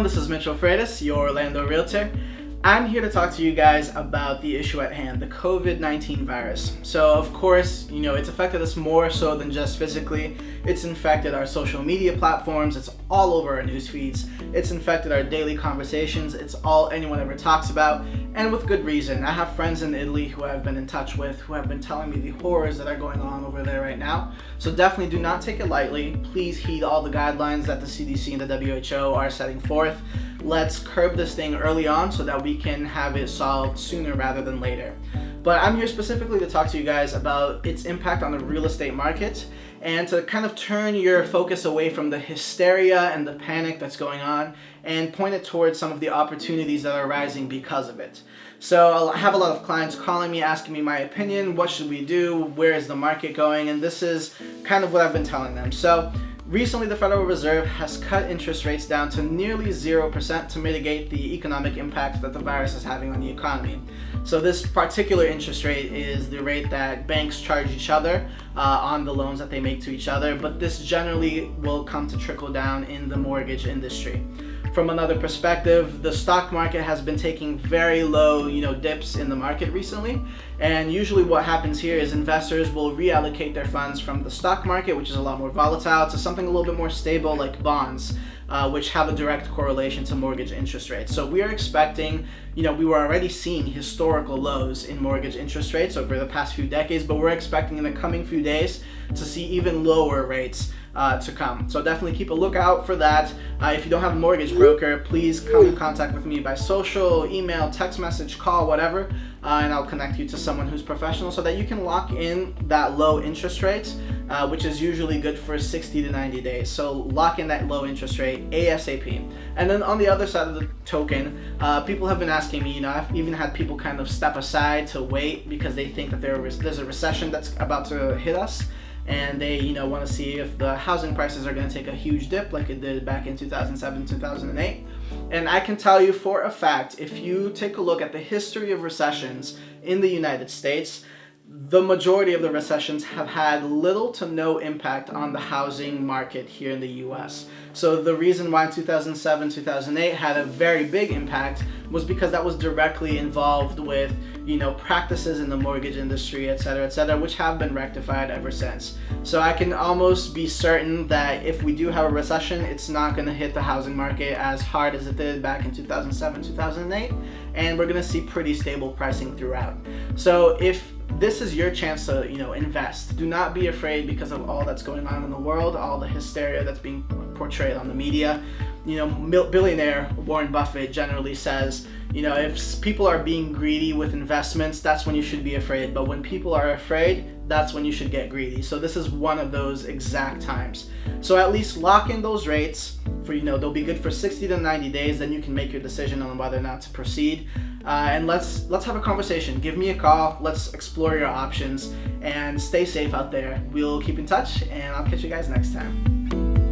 everyone, this is Mitchell Freitas, your Orlando Realtor. I'm here to talk to you guys about the issue at hand, the COVID-19 virus. So of course, it's affected us more so than just physically. It's infected our social media platforms, it's all over our news feeds, it's infected our daily conversations, it's all anyone ever talks about, and with good reason. I have friends in Italy who I've been in touch with who have been telling me the horrors that are going on over there right now. So definitely do not take it lightly. Please heed all the guidelines that the CDC and the WHO are setting forth. Let's curb this thing early on so that we can have it solved sooner rather than later. But I'm here specifically to talk to you guys about its impact on the real estate market and to kind of turn your focus away from the hysteria and the panic that's going on and point it towards some of the opportunities that are rising because of it. So I have a lot of clients calling me, asking me my opinion, what should we do, where is the market going, and this is kind of what I've been telling them. So recently, the Federal Reserve has cut interest rates down to nearly 0% to mitigate the economic impact that the virus is having on the economy. So this particular interest rate is the rate that banks charge each other on the loans that they make to each other, but this generally will come to trickle down in the mortgage industry. From another perspective, the stock market has been taking very low, dips in the market recently. And usually what happens here is investors will reallocate their funds from the stock market, which is a lot more volatile, to something a little bit more stable like bonds, which have a direct correlation to mortgage interest rates. So we are expecting, we were already seeing historical lows in mortgage interest rates over the past few decades, but we're expecting in the coming few days to see even lower rates to come. So definitely keep a lookout for that. If you don't have a mortgage broker, please come in contact with me by social, email, text message, call, whatever, and I'll connect you to someone who's professional so that you can lock in that low interest rate, which is usually good for 60 to 90 days. So lock in that low interest rate ASAP. And then on the other side of the token, people have been asking me, I've even had people kind of step aside to wait because they think that there's a recession that's about to hit us. And they, want to see if the housing prices are going to take a huge dip like it did back in 2007, 2008. And I can tell you for a fact, if you take a look at the history of recessions in the United States, the majority of the recessions have had little to no impact on the housing market here in the US. So the reason why 2007, 2008 had a very big impact was because that was directly involved with, practices in the mortgage industry, et cetera, which have been rectified ever since. So I can almost be certain that if we do have a recession, it's not going to hit the housing market as hard as it did back in 2007, 2008, and we're going to see pretty stable pricing throughout. So if this is your chance to, invest, do not be afraid because of all that's going on in the world, all the hysteria that's being portrayed on the media. Billionaire Warren Buffett generally says, if people are being greedy with investments, that's when you should be afraid. But when people are afraid, that's when you should get greedy. So this is one of those exact times. So at least lock in those rates for, they'll be good for 60 to 90 days. Then you can make your decision on whether or not to proceed. And let's have a conversation. Give me a call. Let's explore your options and stay safe out there. We'll keep in touch and I'll catch you guys next time.